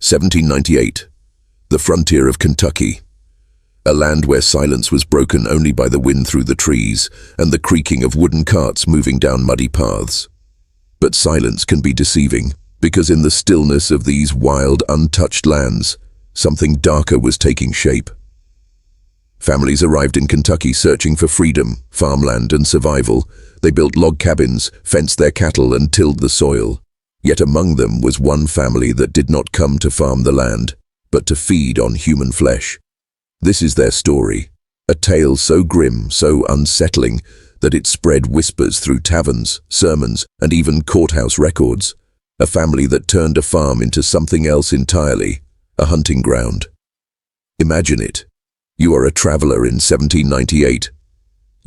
1798. The frontier of Kentucky. A land where silence was broken only by the wind through the trees and the creaking of wooden carts moving down muddy paths. But silence can be deceiving, because in the stillness of these wild, untouched lands, something darker was taking shape. Families arrived in Kentucky searching for freedom, farmland, and survival. They built log cabins, fenced their cattle, and tilled the soil. Yet among them was one family that did not come to farm the land, but to feed on human flesh. This is their story, a tale so grim, so unsettling, that it spread whispers through taverns, sermons, and even courthouse records. A family that turned a farm into something else entirely, a hunting ground. Imagine it. You are a traveler in 1798.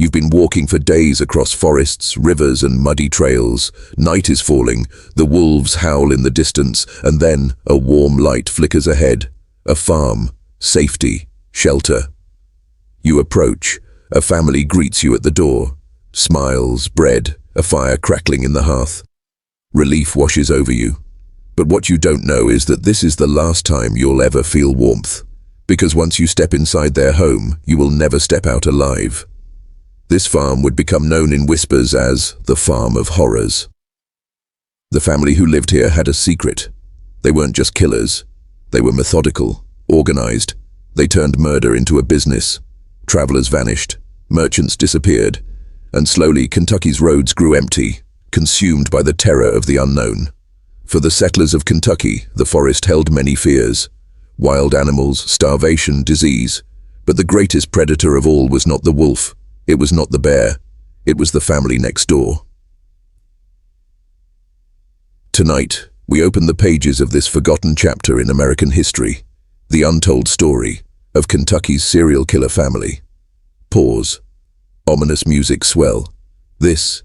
You've been walking for days across forests, rivers, and muddy trails. Night is falling, the wolves howl in the distance, and then a warm light flickers ahead. A farm, safety, shelter. You approach. A family greets you at the door. Smiles, bread, a fire crackling in the hearth. Relief washes over you. But what you don't know is that this is the last time you'll ever feel warmth. Because once you step inside their home, you will never step out alive. This farm would become known in whispers as the Farm of Horrors. The family who lived here had a secret. They weren't just killers. They were methodical, organized. They turned murder into a business. Travelers vanished, merchants disappeared, and slowly Kentucky's roads grew empty, consumed by the terror of the unknown. For the settlers of Kentucky, the forest held many fears. Wild animals, starvation, disease. But the greatest predator of all was not the wolf. It was not the bear. It was the family next door. Tonight, we open the pages of this forgotten chapter in American history, the untold story of Kentucky's serial killer family. Pause. Ominous music swell. This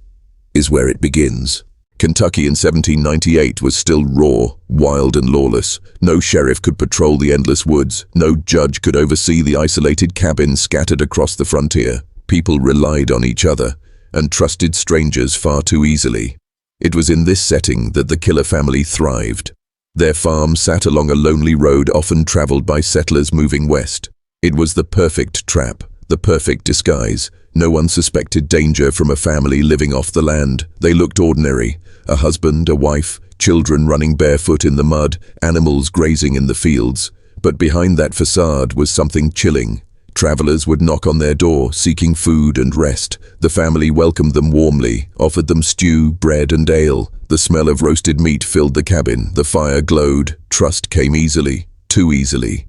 is where it begins. Kentucky in 1798 was still raw, wild, and lawless. No sheriff could patrol the endless woods. No judge could oversee the isolated cabins scattered across the frontier. People relied on each other and trusted strangers far too easily. It was in this setting that the killer family thrived. Their farm sat along a lonely road often traveled by settlers moving west. It was the perfect trap, the perfect disguise. No one suspected danger from a family living off the land. They looked ordinary. A husband, a wife, children running barefoot in the mud, animals grazing in the fields. But behind that facade was something chilling. Travelers would knock on their door, seeking food and rest. The family welcomed them warmly, offered them stew, bread, and ale. The smell of roasted meat filled the cabin. The fire glowed. Trust came easily, too easily.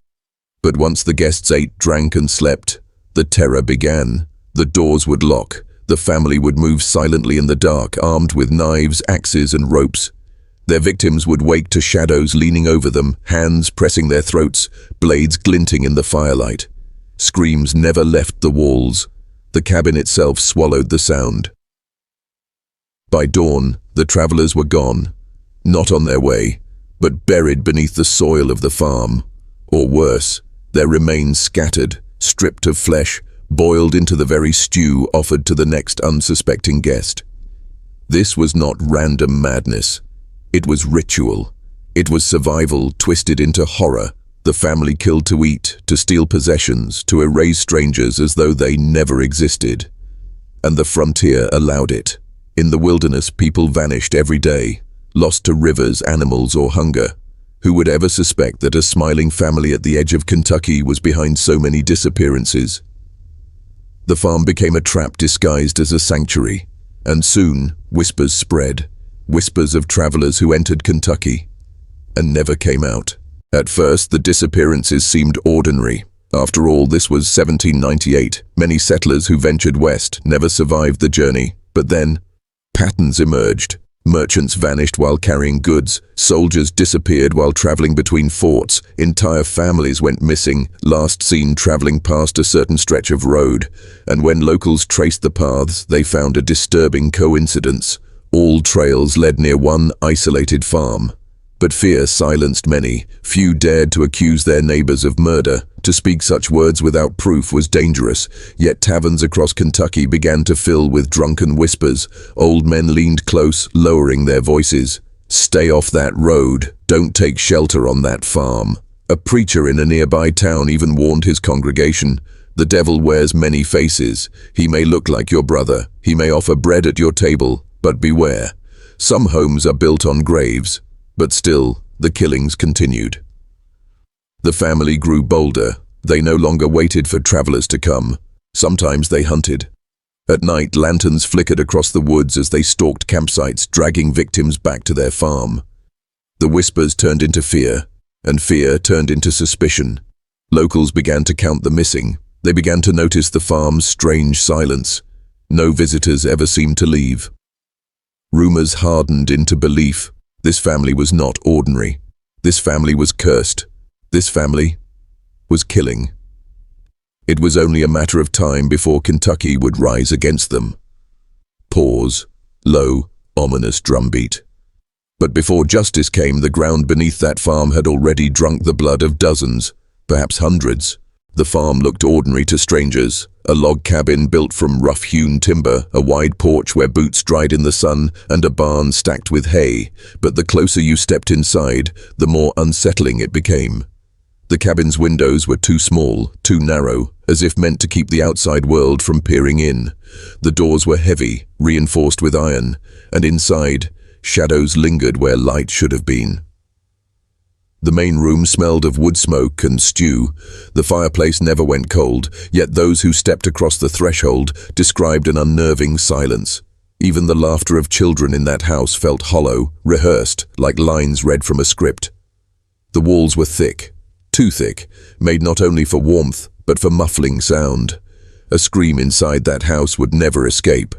But once the guests ate, drank, and slept, the terror began. The doors would lock. The family would move silently in the dark, armed with knives, axes, and ropes. Their victims would wake to shadows leaning over them, hands pressing their throats, blades glinting in the firelight. Screams never left the walls. The cabin itself swallowed the sound. By dawn, the travelers were gone. Not on their way, but buried beneath the soil of the farm. Or worse, their remains scattered, stripped of flesh, boiled into the very stew offered to the next unsuspecting guest. This was not random madness. It was ritual. It was survival twisted into horror. The family killed to eat, to steal possessions, to erase strangers as though they never existed. And the frontier allowed it. In the wilderness, people vanished every day, lost to rivers, animals, or hunger. Who would ever suspect that a smiling family at the edge of Kentucky was behind so many disappearances? The farm became a trap disguised as a sanctuary, and soon whispers spread, whispers of travelers who entered Kentucky and never came out. At first, the disappearances seemed ordinary. After all, this was 1798. Many settlers who ventured west never survived the journey. But then, patterns emerged. Merchants vanished while carrying goods. Soldiers disappeared while traveling between forts. Entire families went missing, last seen traveling past a certain stretch of road. And when locals traced the paths, they found a disturbing coincidence. All trails led near one isolated farm. But fear silenced many. Few dared to accuse their neighbors of murder. To speak such words without proof was dangerous. Yet taverns across Kentucky began to fill with drunken whispers. Old men leaned close, lowering their voices. "Stay off that road, don't take shelter on that farm." A preacher in a nearby town even warned his congregation, "The devil wears many faces. He may look like your brother, he may offer bread at your table, but beware. Some homes are built on graves." But still, the killings continued. The family grew bolder. They no longer waited for travelers to come. Sometimes they hunted. At night, lanterns flickered across the woods as they stalked campsites, dragging victims back to their farm. The whispers turned into fear, and fear turned into suspicion. Locals began to count the missing. They began to notice the farm's strange silence. No visitors ever seemed to leave. Rumors hardened into belief. This family was not ordinary. This family was cursed. This family was killing. It was only a matter of time before Kentucky would rise against them. Pause. Low, ominous drumbeat. But before justice came, the ground beneath that farm had already drunk the blood of dozens, perhaps hundreds. The farm looked ordinary to strangers. A log cabin built from rough-hewn timber, a wide porch where boots dried in the sun, and a barn stacked with hay. But the closer you stepped inside, the more unsettling it became. The cabin's windows were too small, too narrow, as if meant to keep the outside world from peering in. The doors were heavy, reinforced with iron, and inside, shadows lingered where light should have been. The main room smelled of wood smoke and stew. The fireplace never went cold, yet those who stepped across the threshold described an unnerving silence. Even the laughter of children in that house felt hollow, rehearsed, like lines read from a script. The walls were thick, too thick, made not only for warmth, but for muffling sound. A scream inside that house would never escape.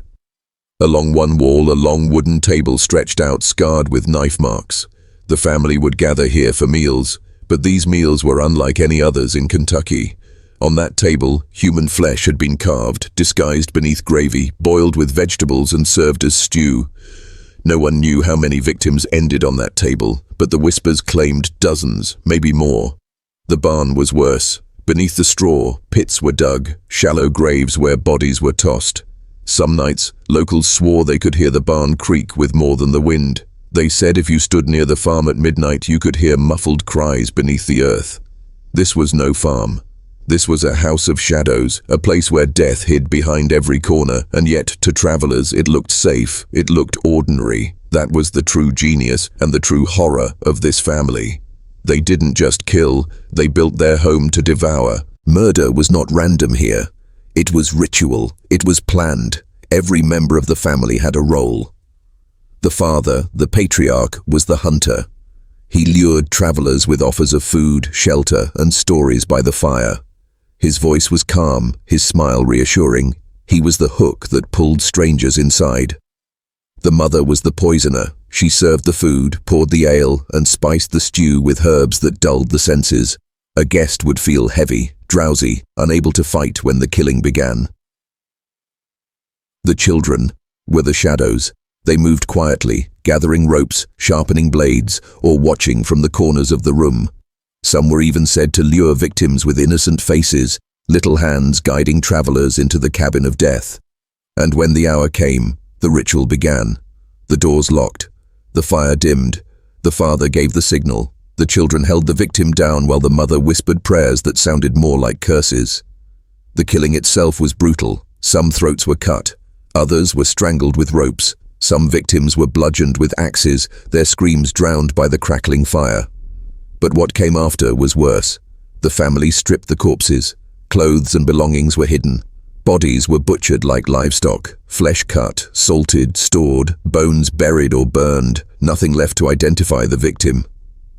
Along one wall, a long wooden table stretched out, scarred with knife marks. The family would gather here for meals, but these meals were unlike any others in Kentucky. On that table, human flesh had been carved, disguised beneath gravy, boiled with vegetables and served as stew. No one knew how many victims ended on that table, but the whispers claimed dozens, maybe more. The barn was worse. Beneath the straw, pits were dug, shallow graves where bodies were tossed. Some nights, locals swore they could hear the barn creak with more than the wind. They said if you stood near the farm at midnight, you could hear muffled cries beneath the earth. This was no farm. This was a house of shadows, a place where death hid behind every corner, and yet, to travelers, it looked safe, it looked ordinary. That was the true genius and the true horror of this family. They didn't just kill, they built their home to devour. Murder was not random here. It was ritual, it was planned. Every member of the family had a role. The father, the patriarch, was the hunter. He lured travelers with offers of food, shelter, and stories by the fire. His voice was calm, his smile reassuring. He was the hook that pulled strangers inside. The mother was the poisoner. She served the food, poured the ale, and spiced the stew with herbs that dulled the senses. A guest would feel heavy, drowsy, unable to fight when the killing began. The children were the shadows. They moved quietly, gathering ropes, sharpening blades, or watching from the corners of the room. Some were even said to lure victims with innocent faces, little hands guiding travelers into the cabin of death. And when the hour came, the ritual began. The doors locked. The fire dimmed. The father gave the signal. The children held the victim down while the mother whispered prayers that sounded more like curses. The killing itself was brutal. Some throats were cut. Others were strangled with ropes. Some victims were bludgeoned with axes, their screams drowned by the crackling fire. But what came after was worse. The family stripped the corpses. Clothes and belongings were hidden. Bodies were butchered like livestock, flesh cut, salted, stored, bones buried or burned, nothing left to identify the victim.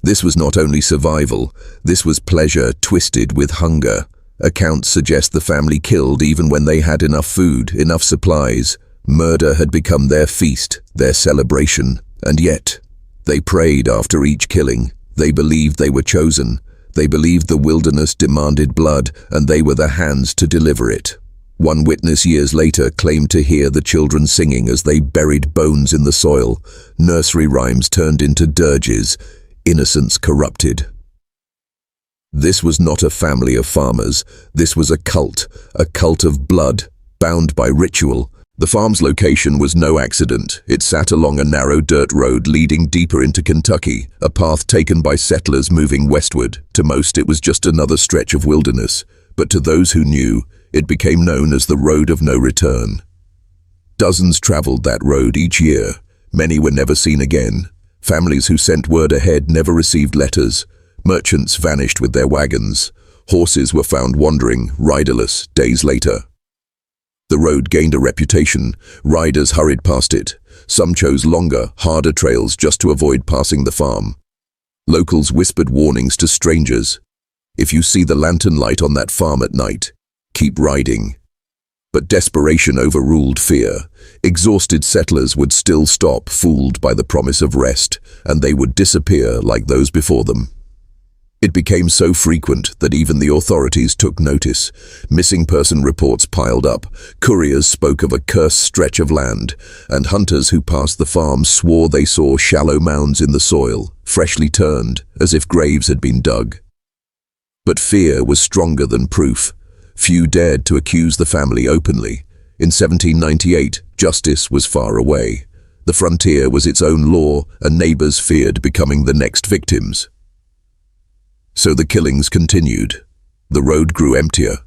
This was not only survival, this was pleasure twisted with hunger. Accounts suggest the family killed even when they had enough food, enough supplies. Murder had become their feast, their celebration, and yet, they prayed after each killing. They believed they were chosen. They believed the wilderness demanded blood, and they were the hands to deliver it. One witness years later claimed to hear the children singing as they buried bones in the soil. Nursery rhymes turned into dirges, innocence corrupted. This was not a family of farmers. This was a cult of blood, bound by ritual, The farm's location was no accident. It sat along a narrow dirt road leading deeper into Kentucky, a path taken by settlers moving westward. To most, it was just another stretch of wilderness, but to those who knew, it became known as the Road of No Return. Dozens traveled that road each year. Many were never seen again. Families who sent word ahead never received letters. Merchants vanished with their wagons. Horses were found wandering, riderless, days later. The road gained a reputation. Riders hurried past it. Some chose longer, harder trails just to avoid passing the farm. Locals whispered warnings to strangers. If you see the lantern light on that farm at night, keep riding. But desperation overruled fear. Exhausted settlers would still stop, fooled by the promise of rest, and they would disappear like those before them. It became so frequent that even the authorities took notice. Missing person reports piled up, couriers spoke of a cursed stretch of land, and hunters who passed the farm swore they saw shallow mounds in the soil, freshly turned, as if graves had been dug. But fear was stronger than proof. Few dared to accuse the family openly. In 1798, justice was far away. The frontier was its own law, and neighbors feared becoming the next victims. So the killings continued. The road grew emptier,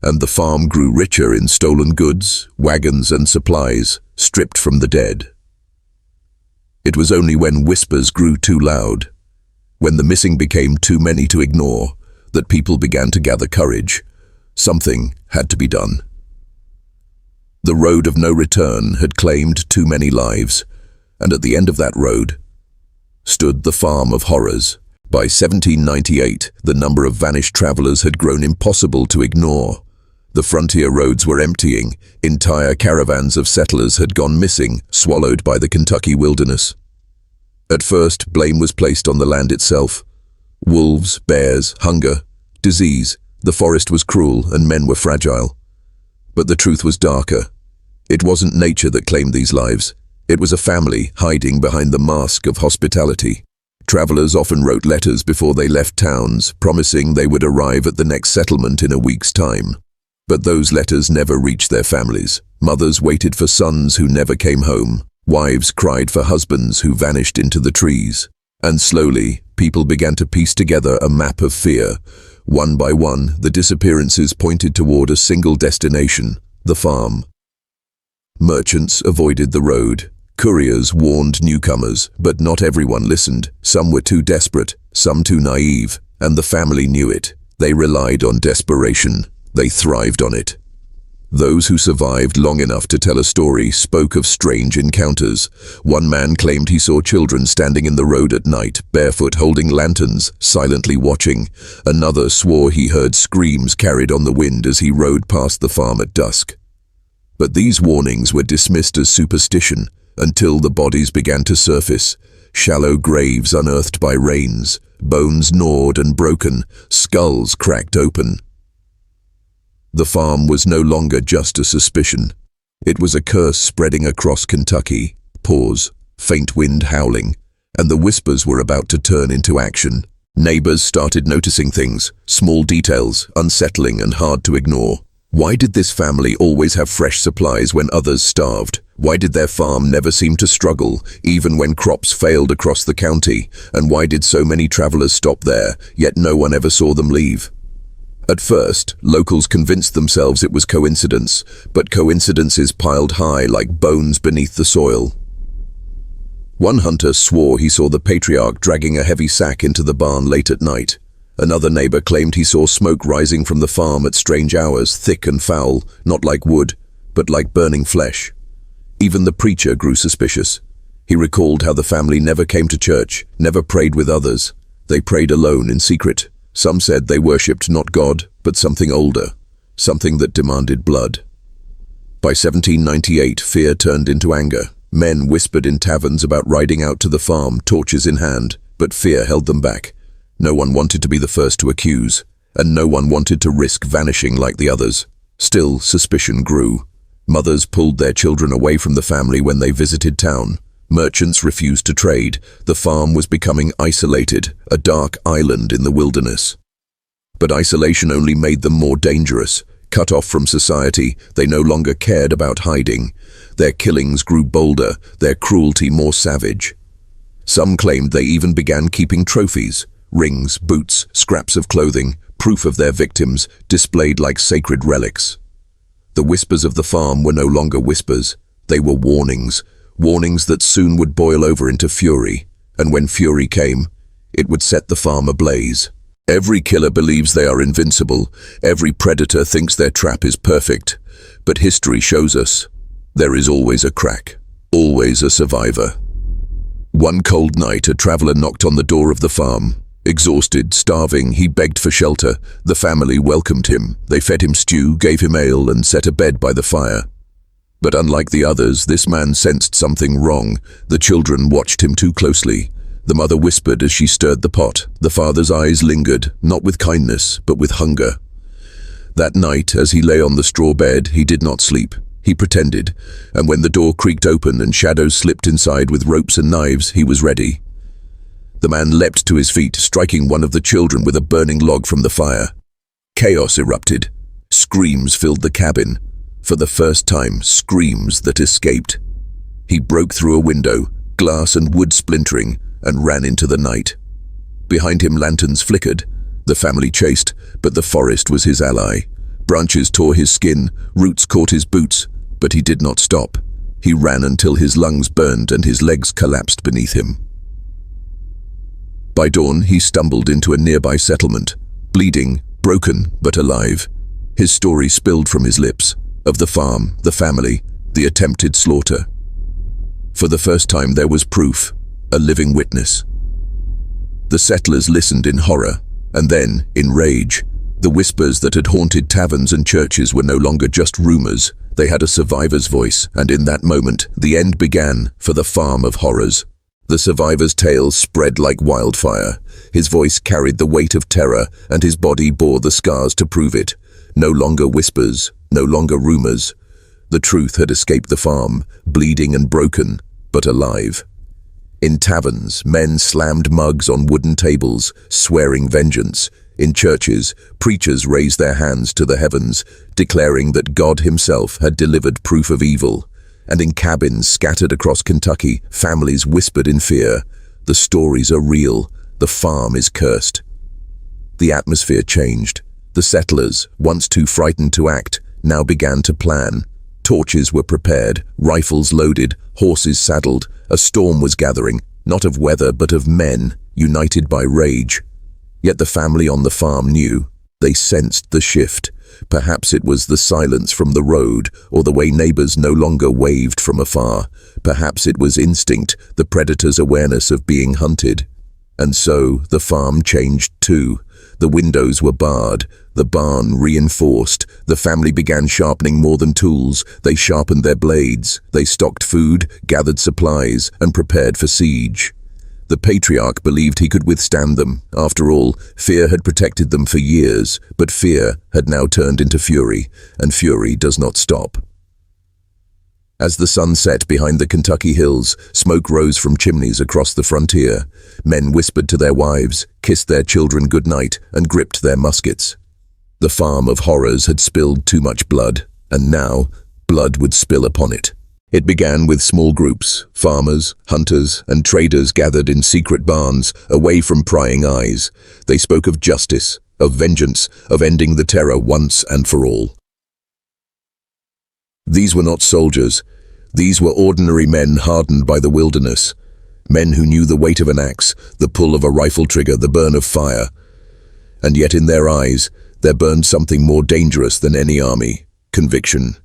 and the farm grew richer in stolen goods, wagons and supplies, stripped from the dead. It was only when whispers grew too loud, when the missing became too many to ignore, that people began to gather courage. Something had to be done. The Road of No Return had claimed too many lives, and at the end of that road stood the Farm of Horrors. By 1798, the number of vanished travelers had grown impossible to ignore. The frontier roads were emptying. Entire caravans of settlers had gone missing, swallowed by the Kentucky wilderness. At first, blame was placed on the land itself. Wolves, bears, hunger, disease. The forest was cruel and men were fragile. But the truth was darker. It wasn't nature that claimed these lives. It was a family hiding behind the mask of hospitality. Travelers often wrote letters before they left towns, promising they would arrive at the next settlement in a week's time. But those letters never reached their families. Mothers waited for sons who never came home. Wives cried for husbands who vanished into the trees. And slowly, people began to piece together a map of fear. One by one, the disappearances pointed toward a single destination, the farm. Merchants avoided the road. Couriers warned newcomers, but not everyone listened. Some were too desperate, some too naive, and the family knew it. They relied on desperation. They thrived on it. Those who survived long enough to tell a story spoke of strange encounters. One man claimed he saw children standing in the road at night, barefoot, holding lanterns, silently watching. Another swore he heard screams carried on the wind as he rode past the farm at dusk. But these warnings were dismissed as superstition, until the bodies began to surface. Shallow graves unearthed by rains, bones gnawed and broken, skulls cracked open. The farm was no longer just a suspicion. It was a curse spreading across Kentucky. Pause, faint wind howling, and the whispers were about to turn into action. Neighbors started noticing things, small details, unsettling and hard to ignore. Why did this family always have fresh supplies when others starved? Why did their farm never seem to struggle, even when crops failed across the county? And why did so many travelers stop there, yet no one ever saw them leave? At first, locals convinced themselves it was coincidence, but coincidences piled high like bones beneath the soil. One hunter swore he saw the patriarch dragging a heavy sack into the barn late at night. Another neighbor claimed he saw smoke rising from the farm at strange hours, thick and foul, not like wood, but like burning flesh. Even the preacher grew suspicious. He recalled how the family never came to church, never prayed with others. They prayed alone in secret. Some said they worshipped not God, but something older, something that demanded blood. By 1798, fear turned into anger. Men whispered in taverns about riding out to the farm, torches in hand, but fear held them back. No one wanted to be the first to accuse, and no one wanted to risk vanishing like the others. Still, suspicion grew. Mothers pulled their children away from the family when they visited town. Merchants refused to trade. The farm was becoming isolated, a dark island in the wilderness. But isolation only made them more dangerous. Cut off from society, they no longer cared about hiding. Their killings grew bolder, their cruelty more savage. Some claimed they even began keeping trophies, rings, boots, scraps of clothing, proof of their victims, displayed like sacred relics. The whispers of the farm were no longer whispers. They were warnings, warnings that soon would boil over into fury, and when fury came, it would set the farm ablaze. Every killer believes they are invincible. Every predator thinks their trap is perfect. But history shows us there is always a crack, always a survivor. One cold night, a traveler knocked on the door of the farm. Exhausted, starving, he begged for shelter. The family welcomed him. They fed him stew, gave him ale, and set a bed by the fire. But unlike the others, this man sensed something wrong. The children watched him too closely. The mother whispered as she stirred the pot. The father's eyes lingered, not with kindness, but with hunger. That night, as he lay on the straw bed, he did not sleep. He pretended, and when the door creaked open and shadows slipped inside with ropes and knives, he was ready. The man leapt to his feet, striking one of the children with a burning log from the fire. Chaos erupted. Screams filled the cabin. For the first time, screams that escaped. He broke through a window, glass and wood splintering, and ran into the night. Behind him lanterns flickered. The family chased, but the forest was his ally. Branches tore his skin, roots caught his boots, but he did not stop. He ran until his lungs burned and his legs collapsed beneath him. By dawn, he stumbled into a nearby settlement, bleeding, broken, but alive. His story spilled from his lips, of the farm, the family, the attempted slaughter. For the first time there was proof, a living witness. The settlers listened in horror, and then, in rage. The whispers that had haunted taverns and churches were no longer just rumors. They had a survivor's voice, and in that moment, the end began for the farm of horrors. The survivor's tale spread like wildfire. His voice carried the weight of terror, and his body bore the scars to prove it. No longer whispers, no longer rumors. The truth had escaped the farm, bleeding and broken, but alive. In taverns, men slammed mugs on wooden tables, swearing vengeance. In churches, preachers raised their hands to the heavens, declaring that God himself had delivered proof of evil. And in cabins scattered across Kentucky, families whispered in fear, "The stories are real, the farm is cursed." The atmosphere changed. The settlers, once too frightened to act, now began to plan. Torches were prepared, rifles loaded, horses saddled. A storm was gathering, not of weather but of men, united by rage. Yet the family on the farm knew. They sensed the shift. Perhaps it was the silence from the road, or the way neighbors no longer waved from afar. Perhaps it was instinct, the predator's awareness of being hunted. And so the farm changed too. The windows were barred, the barn reinforced. The family began sharpening more than tools. They sharpened their blades. They stocked food, gathered supplies, and prepared for siege. The patriarch believed he could withstand them. After all, fear had protected them for years, but fear had now turned into fury, and fury does not stop. As the sun set behind the Kentucky hills, smoke rose from chimneys across the frontier. Men whispered to their wives, kissed their children goodnight, and gripped their muskets. The farm of horrors had spilled too much blood, and now blood would spill upon it. It began with small groups, farmers, hunters, and traders gathered in secret barns, away from prying eyes. They spoke of justice, of vengeance, of ending the terror once and for all. These were not soldiers. These were ordinary men hardened by the wilderness. Men who knew the weight of an axe, the pull of a rifle trigger, the burn of fire. And yet in their eyes, there burned something more dangerous than any army: conviction.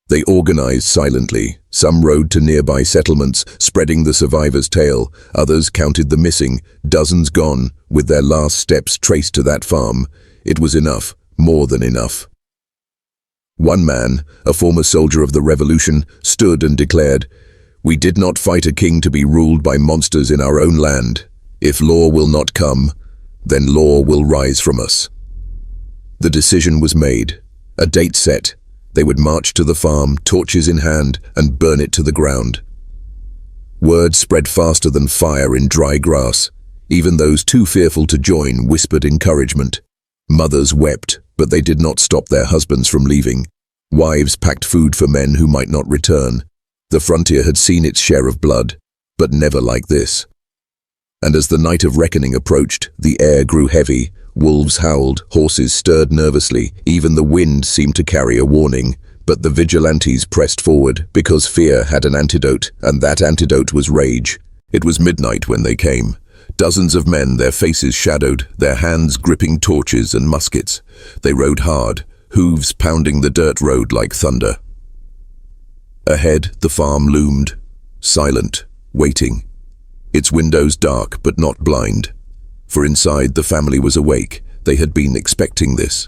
They organized silently. Some rode to nearby settlements, spreading the survivor's tale. Others counted the missing, dozens gone, with their last steps traced to that farm. It was enough, more than enough. One man, a former soldier of the Revolution, stood and declared, "We did not fight a king to be ruled by monsters in our own land. If law will not come, then law will rise from us." The decision was made. A date set. They would march to the farm, torches in hand, and burn it to the ground. Word spread faster than fire in dry grass. Even those too fearful to join whispered encouragement. Mothers wept, But they did not stop their husbands from leaving. Wives packed food for men who might not return. The frontier had seen its share of blood, but never like this. And as the night of reckoning approached, the air grew heavy. Wolves howled, horses stirred nervously, even the wind seemed to carry a warning. But the vigilantes pressed forward, because fear had an antidote, and that antidote was rage. It was midnight when they came. Dozens of men, their faces shadowed, their hands gripping torches and muskets. They rode hard, hooves pounding the dirt road like thunder. Ahead, the farm loomed, silent, waiting. Its windows dark but not blind. For inside, the family was awake. They had been expecting this.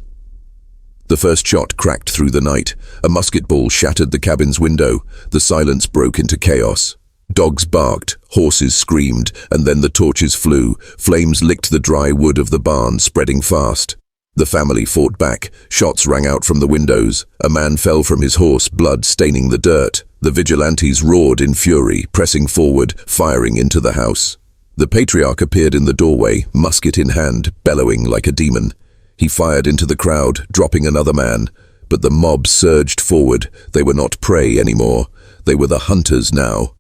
The first shot cracked through the night. A musket ball shattered the cabin's window. The silence broke into chaos. Dogs barked, horses screamed, and then the torches flew. Flames licked the dry wood of the barn, spreading fast. The family fought back. Shots rang out from the windows. A man fell from his horse, blood staining the dirt. The vigilantes roared in fury, pressing forward, firing into the house. The patriarch appeared in the doorway, musket in hand, bellowing like a demon. He fired into the crowd, dropping another man. But the mob surged forward. They were not prey anymore. They were the hunters now.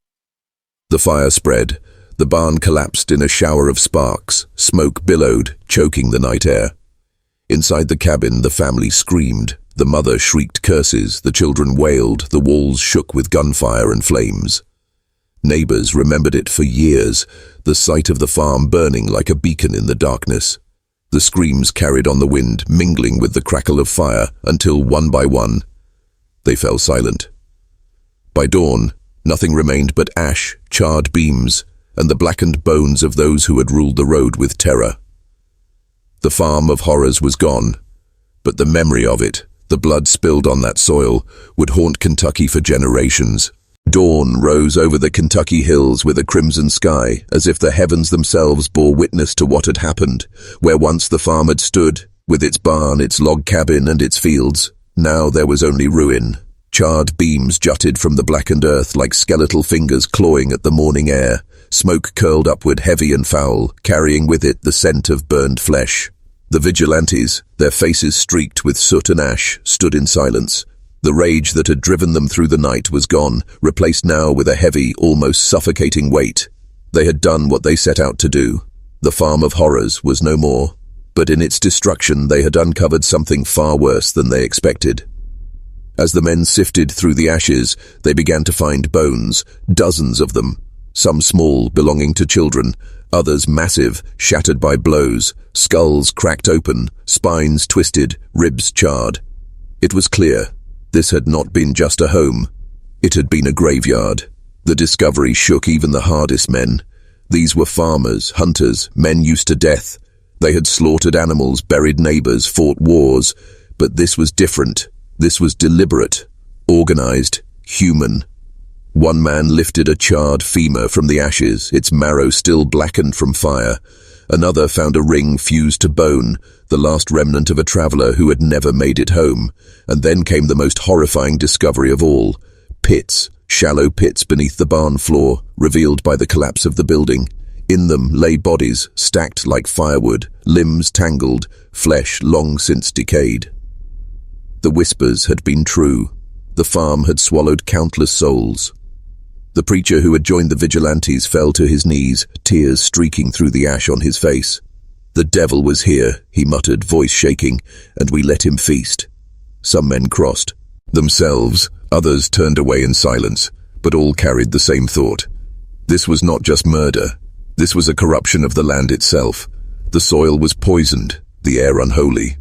The fire spread. The barn collapsed in a shower of sparks. Smoke billowed, choking the night air. Inside the cabin, the family screamed. The mother shrieked curses. The children wailed. The walls shook with gunfire and flames. Neighbors remembered it for years, the sight of the farm burning like a beacon in the darkness. The screams carried on the wind, mingling with the crackle of fire, until one by one, they fell silent. By dawn, nothing remained but ash, charred beams, and the blackened bones of those who had ruled the road with terror. The farm of horrors was gone, but the memory of it, the blood spilled on that soil, would haunt Kentucky for generations. Dawn rose over the Kentucky hills with a crimson sky, as if the heavens themselves bore witness to what had happened. Where once the farm had stood, with its barn, its log cabin, and its fields, now there was only ruin. Charred beams jutted from the blackened earth like skeletal fingers clawing at the morning air. Smoke curled upward heavy and foul, carrying with it the scent of burned flesh. The vigilantes, their faces streaked with soot and ash, stood in silence. The rage that had driven them through the night was gone, replaced now with a heavy, almost suffocating weight. They had done what they set out to do. The farm of horrors was no more, but in its destruction they had uncovered something far worse than they expected. As the men sifted through the ashes, they began to find bones, dozens of them, some small, belonging to children, others massive, shattered by blows, skulls cracked open, spines twisted, ribs charred. It was clear. This had not been just a home. It had been a graveyard. The discovery shook even the hardest men. These were farmers, hunters, men used to death. They had slaughtered animals, buried neighbors, fought wars. But this was different. This was deliberate, organized, human. One man lifted a charred femur from the ashes, its marrow still blackened from fire. Another found a ring fused to bone, the last remnant of a traveler who had never made it home. And then came the most horrifying discovery of all. Pits, shallow pits beneath the barn floor, revealed by the collapse of the building. In them lay bodies, stacked like firewood, limbs tangled, flesh long since decayed. The whispers had been true. The farm had swallowed countless souls. The preacher who had joined the vigilantes fell to his knees, tears streaking through the ash on his face. "The devil was here," he muttered, voice shaking, "and we let him feast." Some men crossed themselves, others turned away in silence, but all carried the same thought. This was not just murder. This was a corruption of the land itself. The soil was poisoned, the air unholy.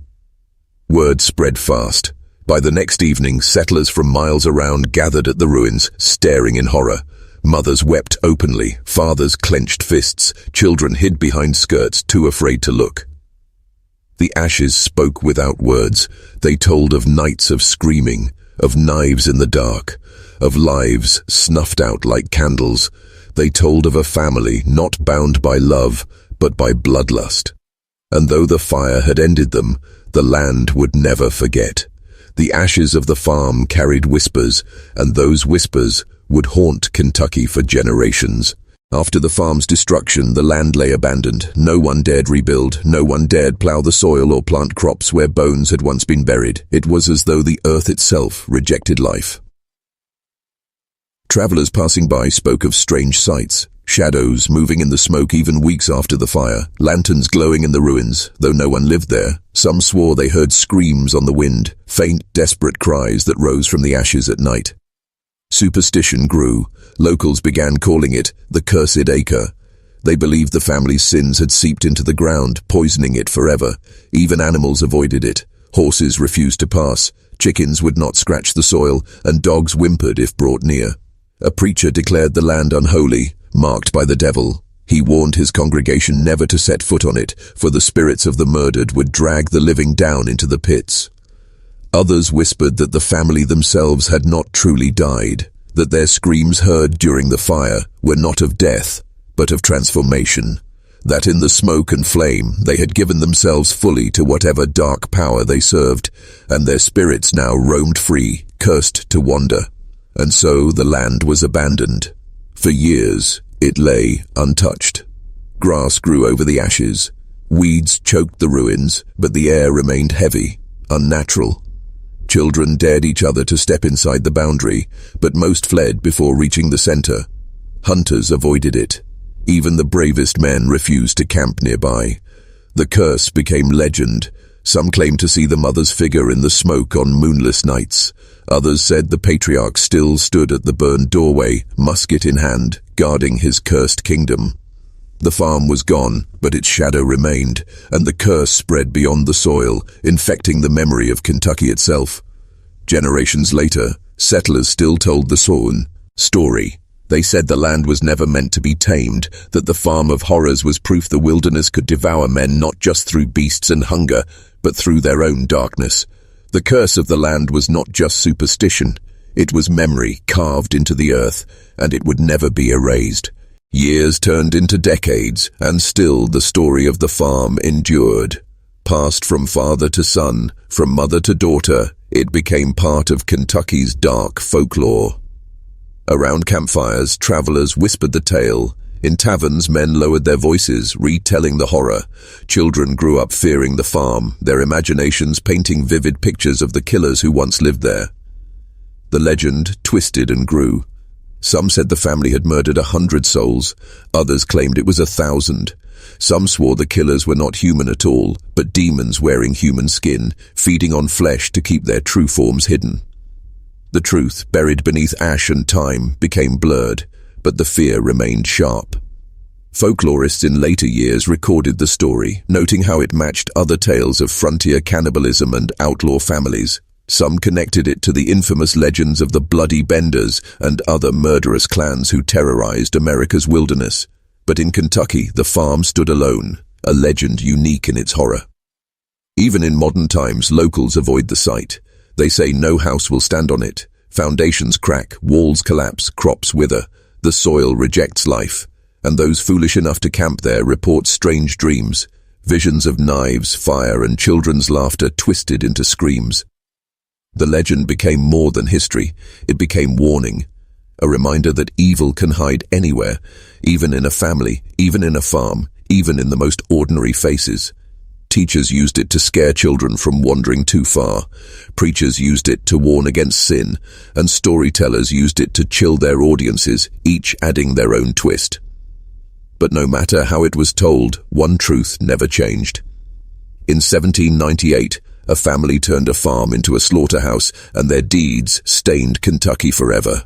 Word spread fast. By the next evening, settlers from miles around gathered at the ruins, staring in horror. Mothers wept openly, fathers clenched fists, children hid behind skirts, too afraid to look. The ashes spoke without words. They told of nights of screaming, of knives in the dark, of lives snuffed out like candles. They told of a family not bound by love, but by bloodlust. And though the fire had ended them, the land would never forget. The ashes of the farm carried whispers, and those whispers would haunt Kentucky for generations. After the farm's destruction, the land lay abandoned. No one dared rebuild. No one dared plow the soil or plant crops where bones had once been buried. It was as though the earth itself rejected life. Travelers passing by spoke of strange sights. Shadows moving in the smoke even weeks after the fire. Lanterns glowing in the ruins, though no one lived there. Some swore they heard screams on the wind, faint, desperate cries that rose from the ashes at night. Superstition grew. Locals began calling it the Cursed Acre. They believed the family's sins had seeped into the ground, poisoning it forever. Even animals avoided it. Horses refused to pass, chickens would not scratch the soil, and dogs whimpered if brought near. A preacher declared the land unholy, marked by the devil. He warned his congregation never to set foot on it, for the spirits of the murdered would drag the living down into the pits. Others whispered that the family themselves had not truly died, that their screams heard during the fire were not of death, but of transformation, that in the smoke and flame they had given themselves fully to whatever dark power they served, and their spirits now roamed free, cursed to wander. And so the land was abandoned. For years, it lay untouched. Grass grew over the ashes. Weeds choked the ruins, but the air remained heavy, unnatural. Children dared each other to step inside the boundary, but most fled before reaching the center. Hunters avoided it. Even the bravest men refused to camp nearby. The curse became legend. Some claimed to see the mother's figure in the smoke on moonless nights. Others said the patriarch still stood at the burned doorway, musket in hand, guarding his cursed kingdom. The farm was gone, but its shadow remained, and the curse spread beyond the soil, infecting the memory of Kentucky itself. Generations later, settlers still told the story. They said the land was never meant to be tamed, that the farm of horrors was proof the wilderness could devour men not just through beasts and hunger, but through their own darkness. The curse of the land was not just superstition. It was memory carved into the earth, and it would never be erased. Years turned into decades, and still the story of the farm endured. Passed from father to son, from mother to daughter, it became part of Kentucky's dark folklore. Around campfires, travelers whispered the tale. In taverns, men lowered their voices, retelling the horror. Children grew up fearing the farm, their imaginations painting vivid pictures of the killers who once lived there. The legend twisted and grew. Some said the family had murdered 100 souls. Others claimed it was 1,000. Some swore the killers were not human at all, but demons wearing human skin, feeding on flesh to keep their true forms hidden. The truth, buried beneath ash and time, became blurred, but the fear remained sharp. Folklorists in later years recorded the story, noting how it matched other tales of frontier cannibalism and outlaw families. Some connected it to the infamous legends of the Bloody Benders and other murderous clans who terrorized America's wilderness. But in Kentucky, the farm stood alone, a legend unique in its horror. Even in modern times, locals avoid the site. They say no house will stand on it. Foundations crack, walls collapse, crops wither. The soil rejects life, and those foolish enough to camp there report strange dreams, visions of knives, fire, and children's laughter twisted into screams. The legend became more than history. It became warning, a reminder that evil can hide anywhere, even in a family, even in a farm, even in the most ordinary faces. Teachers used it to scare children from wandering too far. Preachers used it to warn against sin, and storytellers used it to chill their audiences, each adding their own twist. But no matter how it was told, one truth never changed. In 1798, a family turned a farm into a slaughterhouse, and their deeds stained Kentucky forever.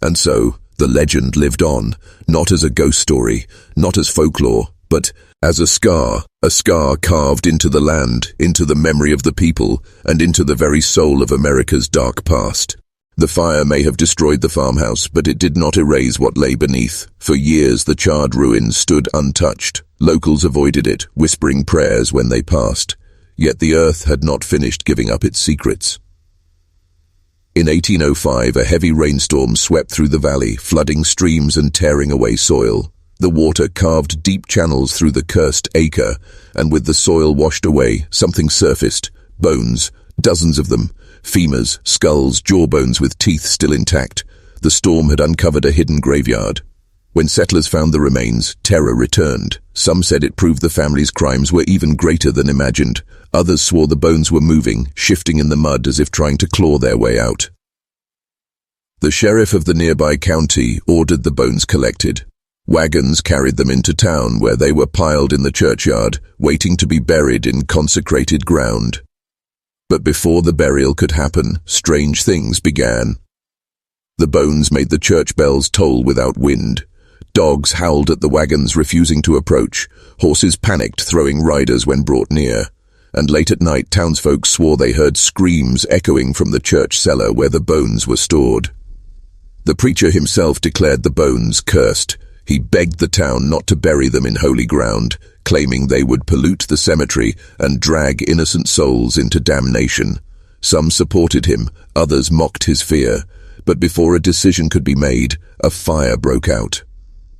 And so, the legend lived on, not as a ghost story, not as folklore, but as a scar carved into the land, into the memory of the people, and into the very soul of America's dark past. The fire may have destroyed the farmhouse, but it did not erase what lay beneath. For years the charred ruins stood untouched. Locals avoided it, whispering prayers when they passed. Yet the earth had not finished giving up its secrets. In 1805, a heavy rainstorm swept through the valley, flooding streams and tearing away soil. The water carved deep channels through the cursed acre, and with the soil washed away, something surfaced. Bones, dozens of them. Femurs, skulls, jawbones with teeth still intact. The storm had uncovered a hidden graveyard. When settlers found the remains, terror returned. Some said it proved the family's crimes were even greater than imagined. Others swore the bones were moving, shifting in the mud as if trying to claw their way out. The sheriff of the nearby county ordered the bones collected. Wagons carried them into town, where they were piled in the churchyard, waiting to be buried in consecrated ground. But before the burial could happen, strange things began. The bones made the church bells toll without wind. Dogs howled at the wagons, refusing to approach. Horses panicked, throwing riders when brought near. And late at night, townsfolk swore they heard screams echoing from the church cellar where the bones were stored. The preacher himself declared the bones cursed. He begged the town not to bury them in holy ground, claiming they would pollute the cemetery and drag innocent souls into damnation. Some supported him, others mocked his fear. But before a decision could be made, a fire broke out.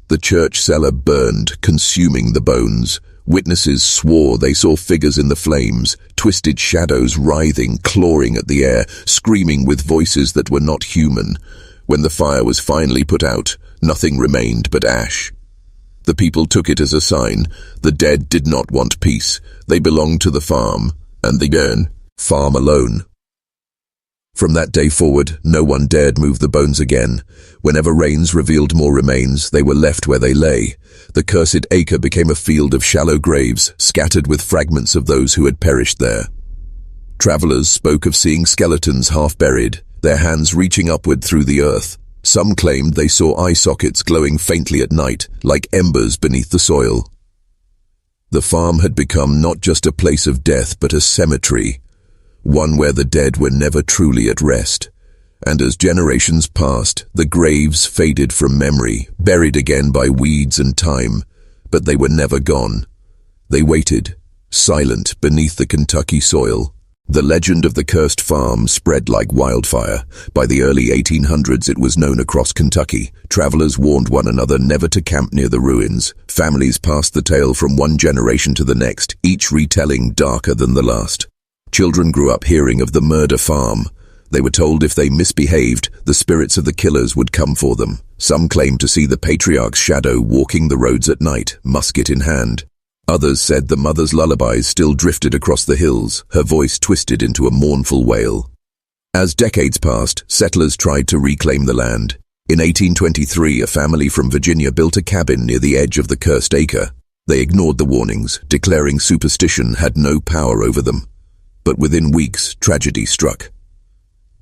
The church cellar burned, consuming the bones. Witnesses swore they saw figures in the flames, twisted shadows writhing, clawing at the air, screaming with voices that were not human. When the fire was finally put out, nothing remained but ash. The people took it as a sign. The dead did not want peace. They belonged to the farm, and they farm alone. From that day forward, no one dared move the bones again. Whenever rains revealed more remains, they were left where they lay. The cursed acre became a field of shallow graves, scattered with fragments of those who had perished there. Travelers spoke of seeing skeletons half buried, their hands reaching upward through the earth. Some claimed they saw eye sockets glowing faintly at night, like embers beneath the soil. The farm had become not just a place of death, but a cemetery, one where the dead were never truly at rest. And as generations passed, the graves faded from memory, buried again by weeds and time, but they were never gone. They waited, silent beneath the Kentucky soil. The legend of the cursed farm spread like wildfire. By the early 1800s, it was known across Kentucky. Travelers warned one another never to camp near the ruins. Families passed the tale from one generation to the next, each retelling darker than the last. Children grew up hearing of the murder farm. They were told if they misbehaved, the spirits of the killers would come for them. Some claimed to see the patriarch's shadow walking the roads at night, musket in hand. Others said the mother's lullabies still drifted across the hills, her voice twisted into a mournful wail. As decades passed, settlers tried to reclaim the land. In 1823, a family from Virginia built a cabin near the edge of the cursed acre. They ignored the warnings, declaring superstition had no power over them. But within weeks, tragedy struck.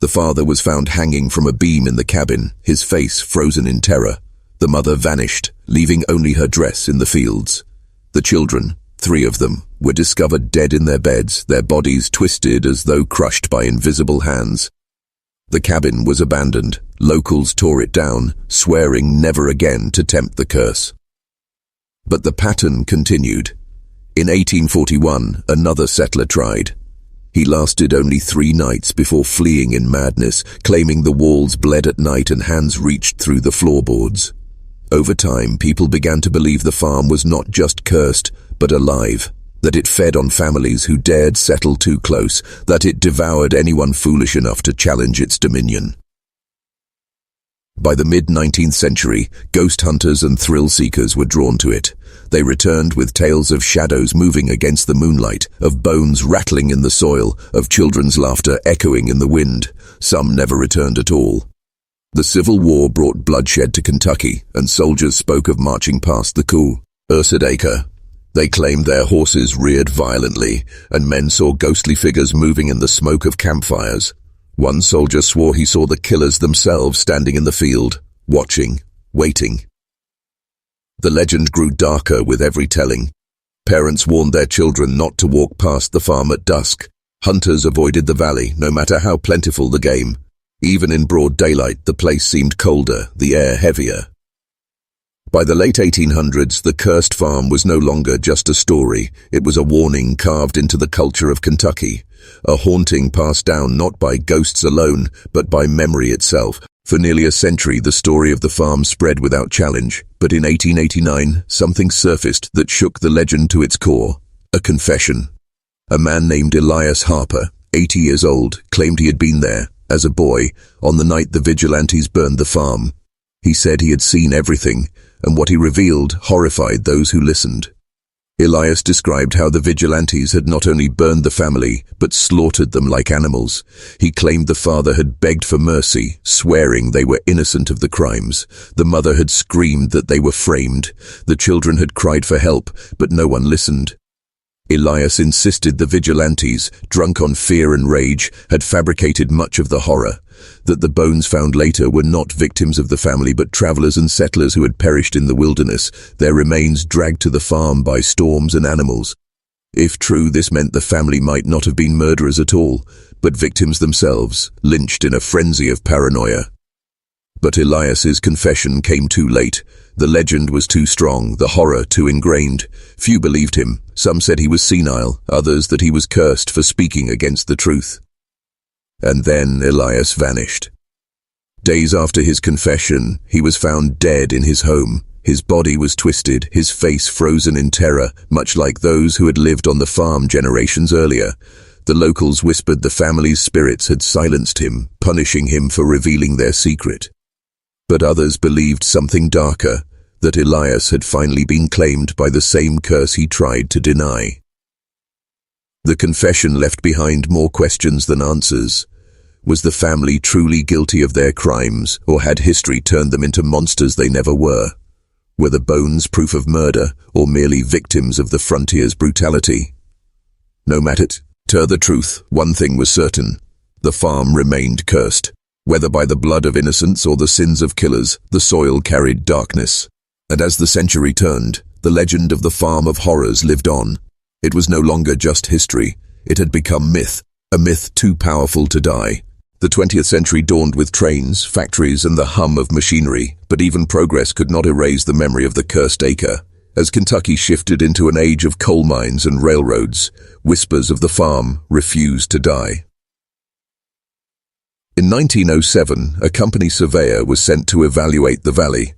The father was found hanging from a beam in the cabin, his face frozen in terror. The mother vanished, leaving only her dress in the fields. The children, 3 of them, were discovered dead in their beds, their bodies twisted as though crushed by invisible hands. The cabin was abandoned. Locals tore it down, swearing never again to tempt the curse. But the pattern continued. In 1841, another settler tried. He lasted only 3 nights before fleeing in madness, claiming the walls bled at night and hands reached through the floorboards. Over time, people began to believe the farm was not just cursed, but alive, that it fed on families who dared settle too close, that it devoured anyone foolish enough to challenge its dominion. By the mid-19th century, ghost hunters and thrill-seekers were drawn to it. They returned with tales of shadows moving against the moonlight, of bones rattling in the soil, of children's laughter echoing in the wind. Some never returned at all. The Civil War brought bloodshed to Kentucky, and soldiers spoke of marching past the cursed acre. They claimed their horses reared violently, and men saw ghostly figures moving in the smoke of campfires. One soldier swore he saw the killers themselves standing in the field, watching, waiting. The legend grew darker with every telling. Parents warned their children not to walk past the farm at dusk. Hunters avoided the valley, no matter how plentiful the game. Even in broad daylight, the place seemed colder, the air heavier. By the late 1800s, the cursed farm was no longer just a story. It was a warning carved into the culture of Kentucky, a haunting passed down not by ghosts alone, but by memory itself. For nearly a century, the story of the farm spread without challenge, but in 1889, something surfaced that shook the legend to its core. A confession. A man named Elias Harper, 80 years old, claimed he had been there, as a boy, on the night the vigilantes burned the farm. He said he had seen everything, and what he revealed horrified those who listened. Elias described how the vigilantes had not only burned the family, but slaughtered them like animals. He claimed the father had begged for mercy, swearing they were innocent of the crimes. The mother had screamed that they were framed. The children had cried for help, but no one listened. Elias insisted the vigilantes, drunk on fear and rage, had fabricated much of the horror, that the bones found later were not victims of the family but travelers and settlers who had perished in the wilderness, their remains dragged to the farm by storms and animals. If true, this meant the family might not have been murderers at all, but victims themselves, lynched in a frenzy of paranoia. But Elias's confession came too late. The legend was too strong, the horror too ingrained. Few believed him. Some said he was senile, others that he was cursed for speaking against the truth. And then Elias vanished. Days after his confession, he was found dead in his home. His body was twisted, his face frozen in terror, much like those who had lived on the farm generations earlier. The locals whispered the family's spirits had silenced him, punishing him for revealing their secret. But others believed something darker, that Elias had finally been claimed by the same curse he tried to deny. The confession left behind more questions than answers. Was the family truly guilty of their crimes, or had history turned them into monsters they never were? Were the bones proof of murder, or merely victims of the frontier's brutality? No matter the truth, one thing was certain. The farm remained cursed. Whether by the blood of innocents or the sins of killers, the soil carried darkness. And as the century turned, the legend of the farm of horrors lived on. It was no longer just history. It had become myth, a myth too powerful to die. The 20th century dawned with trains, factories, and the hum of machinery, but even progress could not erase the memory of the cursed acre. As Kentucky shifted into an age of coal mines and railroads, whispers of the farm refused to die. In 1907, a company surveyor was sent to evaluate the valley.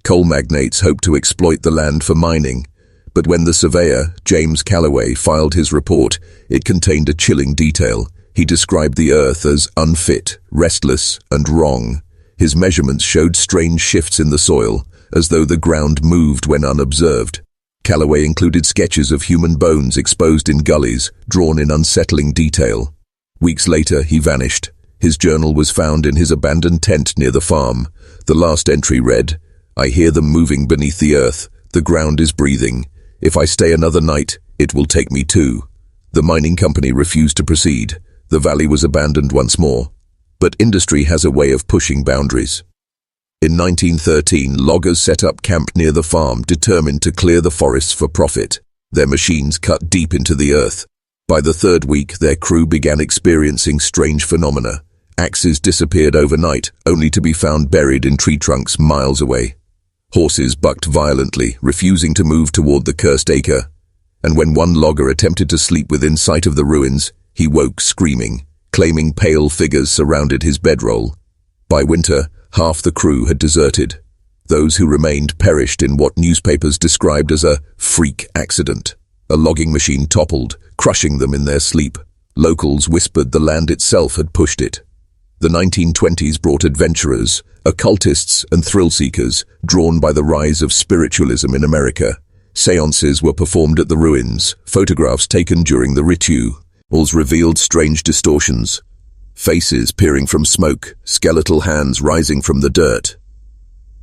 Coal magnates hoped to exploit the land for mining, but when the surveyor, James Calloway, filed his report, it contained a chilling detail. He described the earth as unfit, restless, and wrong. His measurements showed strange shifts in the soil, as though the ground moved when unobserved. Calloway included sketches of human bones exposed in gullies, drawn in unsettling detail. Weeks later, he vanished. His journal was found in his abandoned tent near the farm. The last entry read, "I hear them moving beneath the earth. The ground is breathing. If I stay another night, it will take me too." The mining company refused to proceed. The valley was abandoned once more. But industry has a way of pushing boundaries. In 1913, loggers set up camp near the farm, determined to clear the forests for profit. Their machines cut deep into the earth. By the third week, their crew began experiencing strange phenomena. Axes disappeared overnight, only to be found buried in tree trunks miles away. Horses bucked violently, refusing to move toward the cursed acre. And when one logger attempted to sleep within sight of the ruins, he woke screaming, claiming pale figures surrounded his bedroll. By winter, half the crew had deserted. Those who remained perished in what newspapers described as a freak accident. A logging machine toppled, crushing them in their sleep. Locals whispered the land itself had pushed it. The 1920s brought adventurers, occultists, and thrill-seekers, drawn by the rise of spiritualism in America. Seances were performed at the ruins, photographs taken during the rituals revealed strange distortions. Faces peering from smoke, skeletal hands rising from the dirt.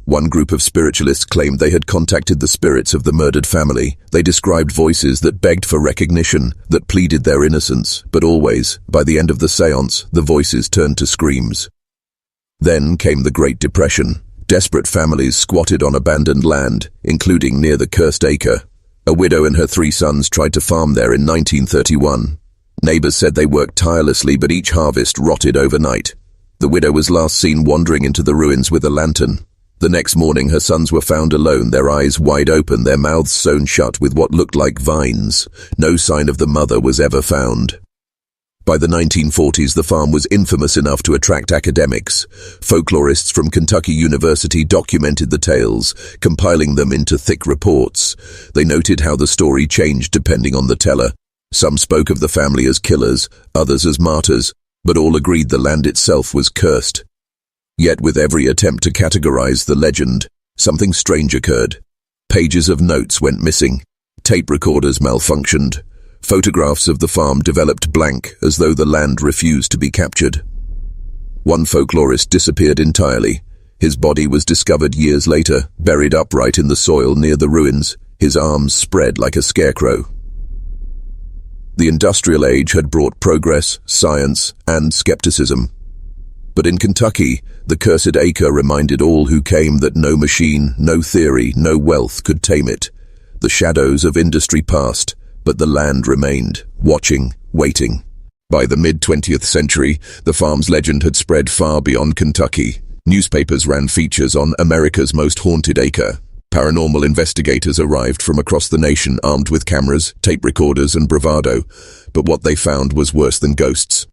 One group of spiritualists claimed they had contacted the spirits of the murdered family. They described voices that begged for recognition, that pleaded their innocence, but always, by the end of the seance, the voices turned to screams. Then came the Great Depression. Desperate families squatted on abandoned land, including near the cursed acre. A widow and her 3 sons tried to farm there in 1931. Neighbors said they worked tirelessly, but each harvest rotted overnight. The widow was last seen wandering into the ruins with a lantern. The next morning, her sons were found alone, their eyes wide open, their mouths sewn shut with what looked like vines. No sign of the mother was ever found. By the 1940s, the farm was infamous enough to attract academics. Folklorists from Kentucky University documented the tales, compiling them into thick reports. They noted how the story changed depending on the teller. Some spoke of the family as killers, others as martyrs, but all agreed the land itself was cursed. Yet with every attempt to categorize the legend, Something strange occurred. Pages of notes went missing. Tape recorders malfunctioned. Photographs of the farm developed blank, as though the land refused to be captured. One folklorist disappeared entirely. His body was discovered years later, buried upright in the soil near the ruins, his arms spread like a scarecrow. The industrial age had brought progress, science, and skepticism. But in Kentucky, the cursed acre reminded all who came that no machine, no theory, no wealth could tame it. The shadows of industry passed, but the land remained, watching, waiting. By the mid-20th century, the farm's legend had spread far beyond Kentucky. Newspapers ran features on America's most haunted acre. Paranormal investigators arrived from across the nation armed with cameras, tape recorders, and bravado, but what they found was worse than ghosts.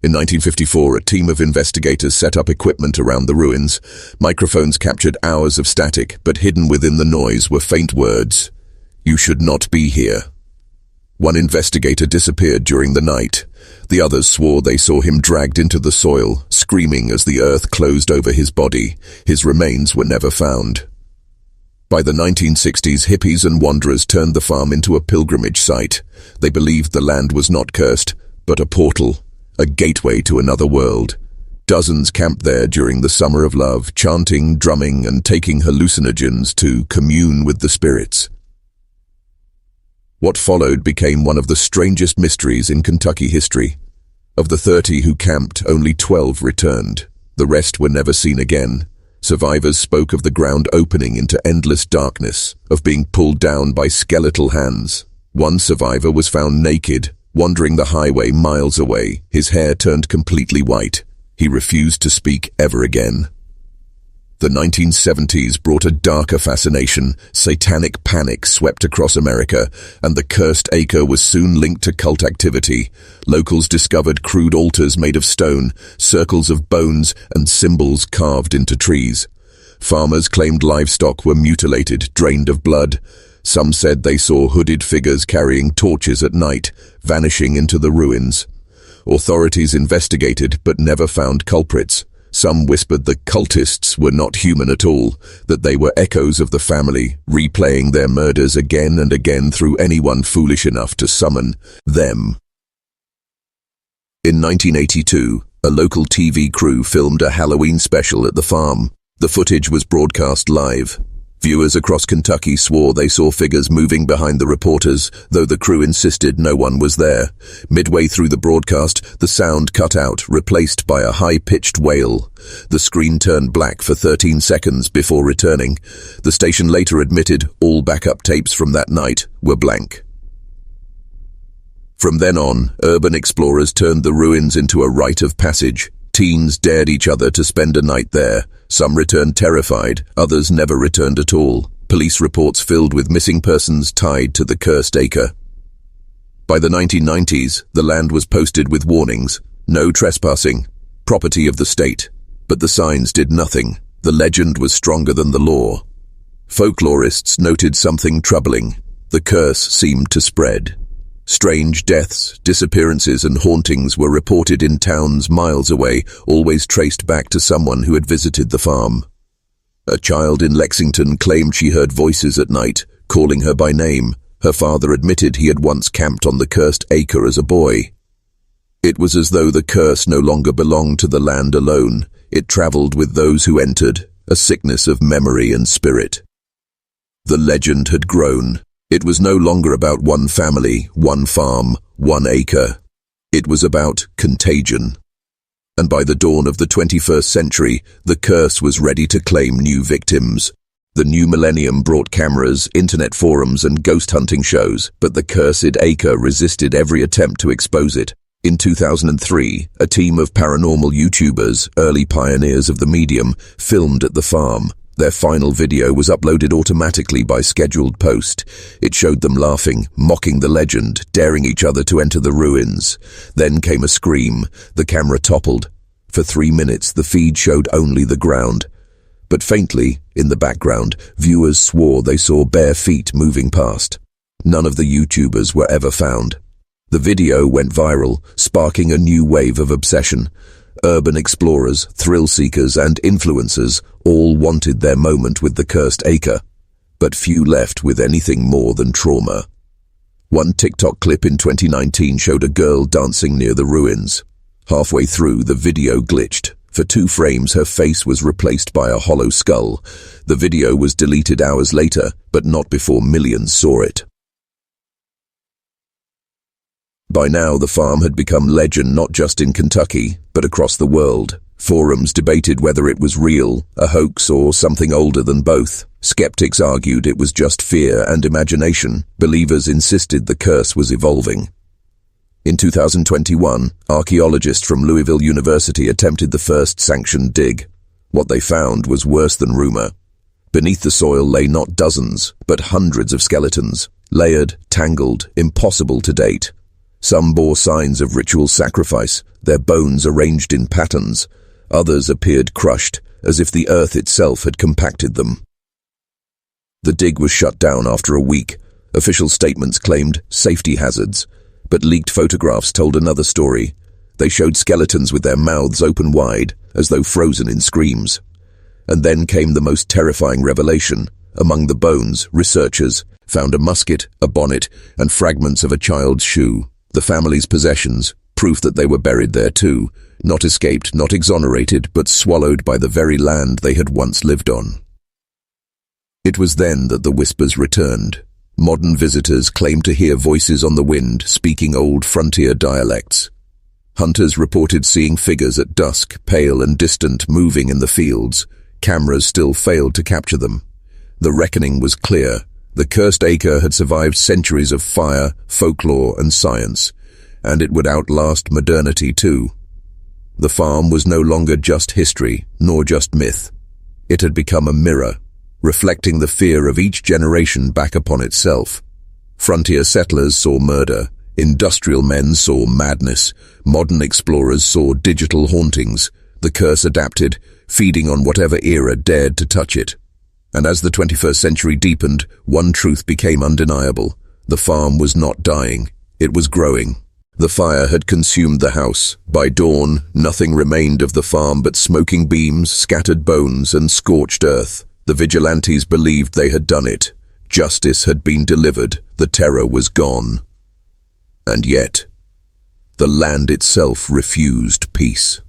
In 1954, a team of investigators set up equipment around the ruins. Microphones captured hours of static, but hidden within the noise were faint words. "You should not be here." One investigator disappeared during the night. The others swore they saw him dragged into the soil, screaming as the earth closed over his body. His remains were never found. By the 1960s, hippies and wanderers turned the farm into a pilgrimage site. They believed the land was not cursed, but a portal, a gateway to another world. Dozens camped there during the summer of love, chanting, drumming, and taking hallucinogens to commune with the spirits. What followed became one of the strangest mysteries in Kentucky history. Of the 30 who camped, only 12 returned. The rest were never seen again. Survivors spoke of the ground opening into endless darkness, of being pulled down by skeletal hands. One survivor was found naked, wandering the highway miles away, his hair turned completely white. He refused to speak ever again. The 1970s brought a darker fascination. Satanic panic swept across America, and the cursed acre was soon linked to cult activity. Locals discovered crude altars made of stone, circles of bones, and symbols carved into trees. Farmers claimed livestock were mutilated, drained of blood. Some said they saw hooded figures carrying torches at night, vanishing into the ruins. Authorities investigated but never found culprits. Some whispered the cultists were not human at all, that they were echoes of the family, replaying their murders again and again through anyone foolish enough to summon them. In 1982, a local TV crew filmed a Halloween special at the farm. The footage was broadcast live. Viewers across Kentucky swore they saw figures moving behind the reporters, though the crew insisted no one was there. Midway through the broadcast, the sound cut out, replaced by a high-pitched wail. The screen turned black for 13 seconds before returning. The station later admitted all backup tapes from that night were blank. From then on, urban explorers turned the ruins into a rite of passage. Teens dared each other to spend a night there. Some returned terrified, others never returned at all. Police reports filled with missing persons tied to the cursed acre. By the 1990s, the land was posted with warnings: no trespassing, property of the state. But the signs did nothing. The legend was stronger than the law. Folklorists noted something troubling. The curse seemed to spread. Strange deaths, disappearances, and hauntings were reported in towns miles away, always traced back to someone who had visited the farm. A child in Lexington claimed she heard voices at night, calling her by name. Her father admitted he had once camped on the cursed acre as a boy. It was as though the curse no longer belonged to the land alone. It traveled with those who entered, a sickness of memory and spirit. The legend had grown. It was no longer about one family, one farm, one acre. It was about contagion. And by the dawn of the 21st century, the curse was ready to claim new victims. The new millennium brought cameras, internet forums, and ghost hunting shows, but the cursed acre resisted every attempt to expose it. In 2003, a team of paranormal YouTubers, early pioneers of the medium, filmed at the farm. Their final video was uploaded automatically by scheduled post. It showed them laughing, mocking the legend, daring each other to enter the ruins. Then came a scream. The camera toppled. For 3 minutes, the feed showed only the ground. But faintly, in the background, viewers swore they saw bare feet moving past. None of the YouTubers were ever found. The video went viral, sparking a new wave of obsession. Urban explorers, thrill seekers, and influencers All wanted their moment with the cursed acre, but few left with anything more than trauma. One TikTok clip in 2019 showed a girl dancing near the ruins. Halfway through, the video glitched. For 2 frames, her face was replaced by a hollow skull. The video was deleted hours later, but not before millions saw it. By now, the farm had become legend not just in Kentucky, but across the world. Forums debated whether it was real, a hoax, or something older than both. Skeptics argued it was just fear and imagination. Believers insisted the curse was evolving. In 2021, archaeologists from Louisville University attempted the first sanctioned dig. What they found was worse than rumor. Beneath the soil lay not dozens, but hundreds of skeletons, layered, tangled, impossible to date. Some bore signs of ritual sacrifice, their bones arranged in patterns. Others appeared crushed, as if the earth itself had compacted them. The dig was shut down after a week. Official statements claimed safety hazards, but leaked photographs told another story. They showed skeletons with their mouths open wide, as though frozen in screams. And then came the most terrifying revelation. Among the bones, researchers found a musket, a bonnet, and fragments of a child's shoe. The family's possessions, proof that they were buried there too, not escaped, not exonerated, but swallowed by the very land they had once lived on. It was then that the whispers returned. Modern visitors claimed to hear voices on the wind speaking old frontier dialects. Hunters reported seeing figures at dusk, pale and distant, moving in the fields. Cameras still failed to capture them. The reckoning was clear. The cursed acre had survived centuries of fire, folklore, and science, and it would outlast modernity too. The farm was no longer just history, nor just myth. It had become a mirror, reflecting the fear of each generation back upon itself. Frontier settlers saw murder, industrial men saw madness, modern explorers saw digital hauntings. The curse adapted, feeding on whatever era dared to touch it. And as the 21st century deepened, one truth became undeniable. The farm was not dying, it was growing. The fire had consumed the house. By dawn, nothing remained of the farm but smoking beams, scattered bones, and scorched earth. The vigilantes believed they had done it. Justice had been delivered. The terror was gone. And yet, the land itself refused peace.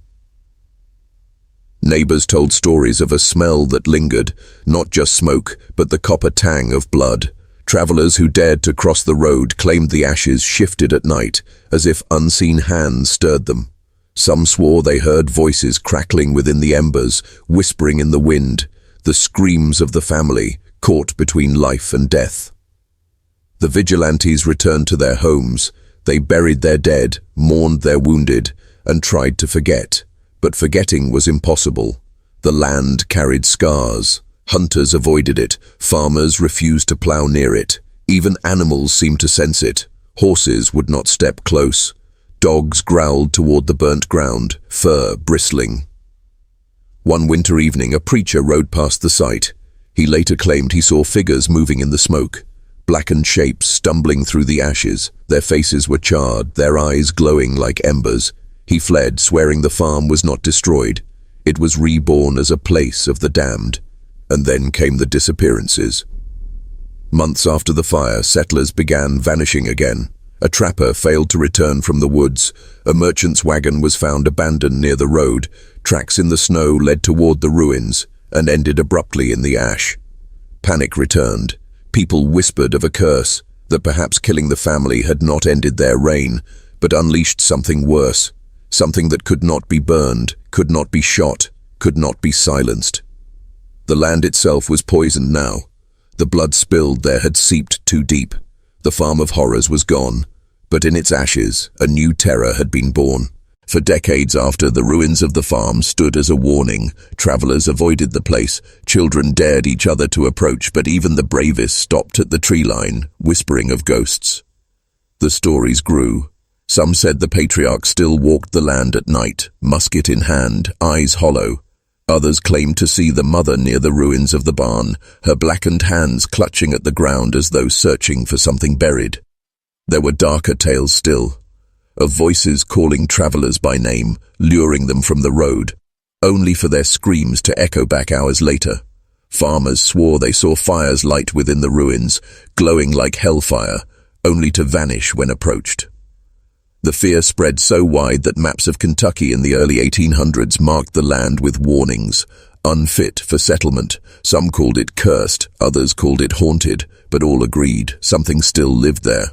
Neighbors told stories of a smell that lingered, not just smoke, but the copper tang of blood. Travelers who dared to cross the road claimed the ashes shifted at night, as if unseen hands stirred them. Some swore they heard voices crackling within the embers, whispering in the wind, the screams of the family, caught between life and death. The vigilantes returned to their homes. They buried their dead, mourned their wounded, and tried to forget. But forgetting was impossible. The land carried scars. Hunters avoided it. Farmers refused to plow near it. Even animals seemed to sense it. Horses would not step close. Dogs growled toward the burnt ground, fur bristling. One winter evening, a preacher rode past the site. He later claimed he saw figures moving in the smoke, blackened shapes stumbling through the ashes. Their faces were charred, their eyes glowing like embers. He fled, swearing the farm was not destroyed. It was reborn as a place of the damned. And then came the disappearances. Months after the fire, settlers began vanishing again. A trapper failed to return from the woods. A merchant's wagon was found abandoned near the road. Tracks in the snow led toward the ruins and ended abruptly in the ash. Panic returned. People whispered of a curse, that perhaps killing the family had not ended their reign, but unleashed something worse. Something that could not be burned, could not be shot, could not be silenced. The land itself was poisoned now. The blood spilled there had seeped too deep. The farm of horrors was gone, but in its ashes, a new terror had been born. For decades after, the ruins of the farm stood as a warning. Travelers avoided the place. Children dared each other to approach, but even the bravest stopped at the tree line, whispering of ghosts. The stories grew. Some said the patriarch still walked the land at night, musket in hand, eyes hollow. Others claimed to see the mother near the ruins of the barn, her blackened hands clutching at the ground as though searching for something buried. There were darker tales still, of voices calling travelers by name, luring them from the road. only for their screams to echo back hours later. Farmers swore they saw fires light within the ruins, glowing like hellfire, only to vanish when approached. The fear spread so wide that maps of Kentucky in the early 1800s marked the land with warnings: unfit for settlement. Some called it cursed, others called it haunted, but all agreed something still lived there.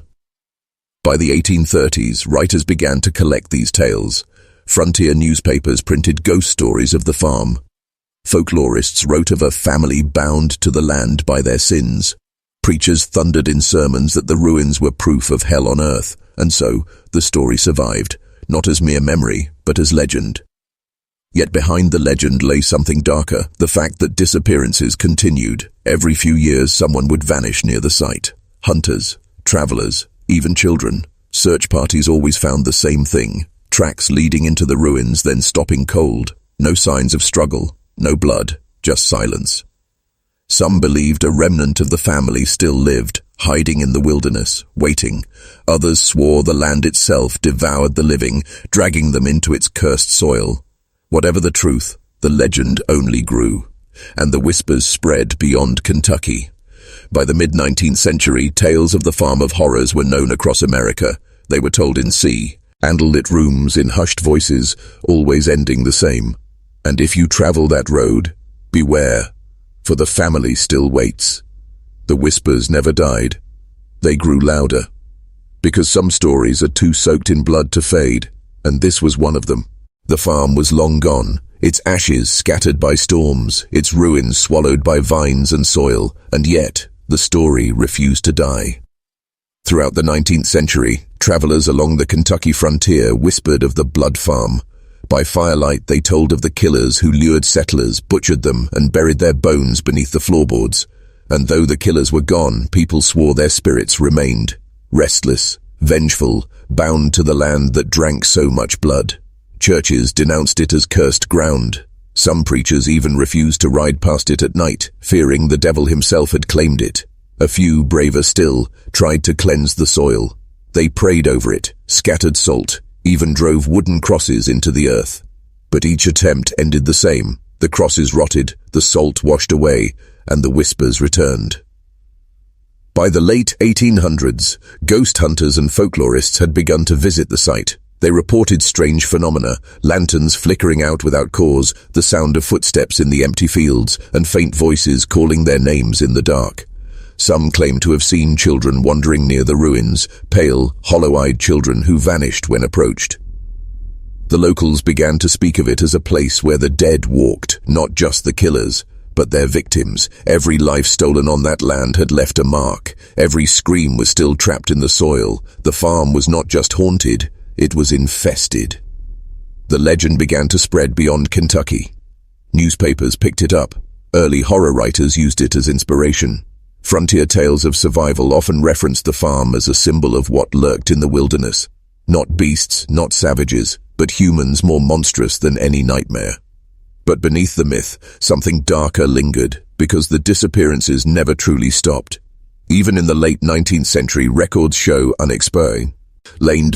By the 1830s, writers began to collect these tales. Frontier newspapers printed ghost stories of the farm. Folklorists wrote of a family bound to the land by their sins. Preachers thundered in sermons that the ruins were proof of hell on earth, and so the story survived, not as mere memory, but as legend. Yet behind the legend lay something darker, the fact that disappearances continued. Every few years someone would vanish near the site. Hunters, travelers, even children. Search parties always found the same thing: tracks leading into the ruins, then stopping cold. No signs of struggle, no blood, just silence. Some believed a remnant of the family still lived, hiding in the wilderness, waiting. Others swore the land itself devoured the living, dragging them into its cursed soil. Whatever the truth, the legend only grew, and the whispers spread beyond Kentucky. By the mid-19th century, tales of the farm of horrors were known across America. They were told in candle-lit rooms, in hushed voices, always ending the same. And if you travel that road, beware, for the family still waits. The whispers never died. They grew louder. Because some stories are too soaked in blood to fade, and this was one of them. The farm was long gone, its ashes scattered by storms, its ruins swallowed by vines and soil, and yet the story refused to die. Throughout the 19th century, travelers along the Kentucky frontier whispered of the blood farm. By firelight, they told of the killers who lured settlers, butchered them, and buried their bones beneath the floorboards. And though the killers were gone, people swore their spirits remained, restless, vengeful, bound to the land that drank so much blood. Churches denounced it as cursed ground. Some preachers even refused to ride past it at night, fearing the devil himself had claimed it. A few, braver still, tried to cleanse the soil. They prayed over it, scattered salt, even drove wooden crosses into the earth. But each attempt ended the same. The crosses rotted, the salt washed away, and the whispers returned. By the late 1800s, ghost hunters and folklorists had begun to visit the site. They reported strange phenomena: lanterns flickering out without cause, the sound of footsteps in the empty fields, and faint voices calling their names in the dark. Some claimed to have seen children wandering near the ruins, pale, hollow-eyed children who vanished when approached. The locals began to speak of it as a place where the dead walked, not just the killers, but their victims. Every life stolen on that land had left a mark. Every scream was still trapped in the soil. The farm was not just haunted, it was infested. The legend began to spread beyond Kentucky. Newspapers picked it up. Early horror writers used it as inspiration. Frontier tales of survival often referenced the farm as a symbol of what lurked in the wilderness. Not beasts, not savages, but humans more monstrous than any nightmare. But beneath the myth, something darker lingered, because the disappearances never truly stopped. Even in the late 19th century, records show unexplained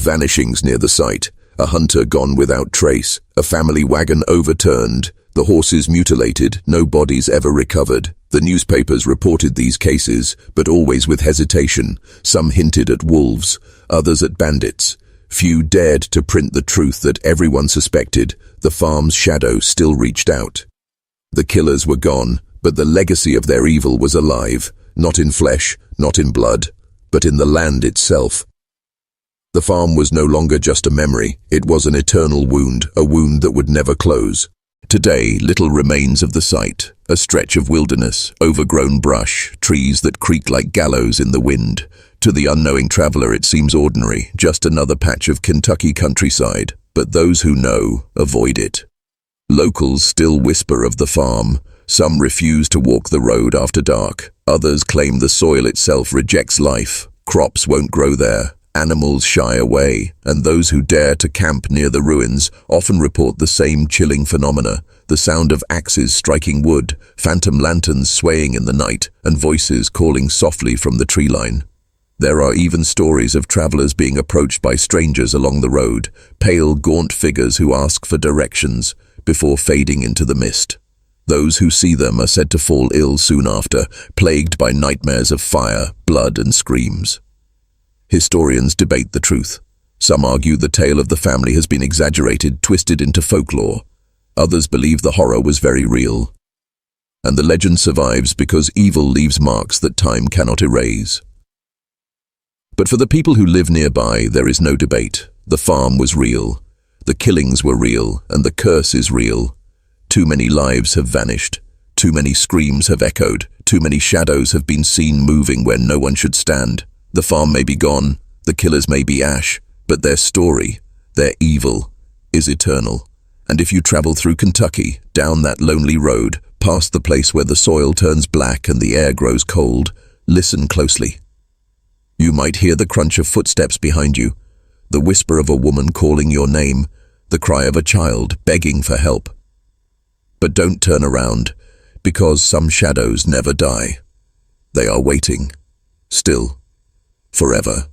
vanishings near the site, a hunter gone without trace, a family wagon overturned, the horses mutilated, no bodies ever recovered. The newspapers reported these cases, but always with hesitation. Some hinted at wolves, others at bandits. Few dared to print the truth that everyone suspected. The farm's shadow still reached out. The killers were gone, but the legacy of their evil was alive, not in flesh, not in blood, but in the land itself. The farm was no longer just a memory, it was an eternal wound, a wound that would never close. Today, little remains of the site, a stretch of wilderness, overgrown brush, trees that creak like gallows in the wind. To the unknowing traveler it seems ordinary, just another patch of Kentucky countryside, but those who know avoid it. Locals still whisper of the farm. Some refuse to walk the road after dark. Others claim the soil itself rejects life. Crops won't grow there. Animals shy away, and those who dare to camp near the ruins often report the same chilling phenomena: the sound of axes striking wood, phantom lanterns swaying in the night, and voices calling softly from the tree line. There are even stories of travelers being approached by strangers along the road, pale, gaunt figures who ask for directions. before fading into the mist. Those who see them are said to fall ill soon after, plagued by nightmares of fire, blood, and screams. Historians debate the truth. Some argue the tale of the family has been exaggerated, twisted into folklore. Others believe the horror was very real. And the legend survives because evil leaves marks that time cannot erase. But for the people who live nearby, there is no debate. The farm was real. The killings were real, and the curse is real. Too many lives have vanished. Too many screams have echoed. Too many shadows have been seen moving where no one should stand. The farm may be gone, the killers may be ash, but their story, their evil, is eternal. And if you travel through Kentucky, down that lonely road, past the place where the soil turns black and the air grows cold, listen closely. You might hear the crunch of footsteps behind you, the whisper of a woman calling your name, the cry of a child begging for help. But don't turn around, because some shadows never die. They are waiting, still, forever.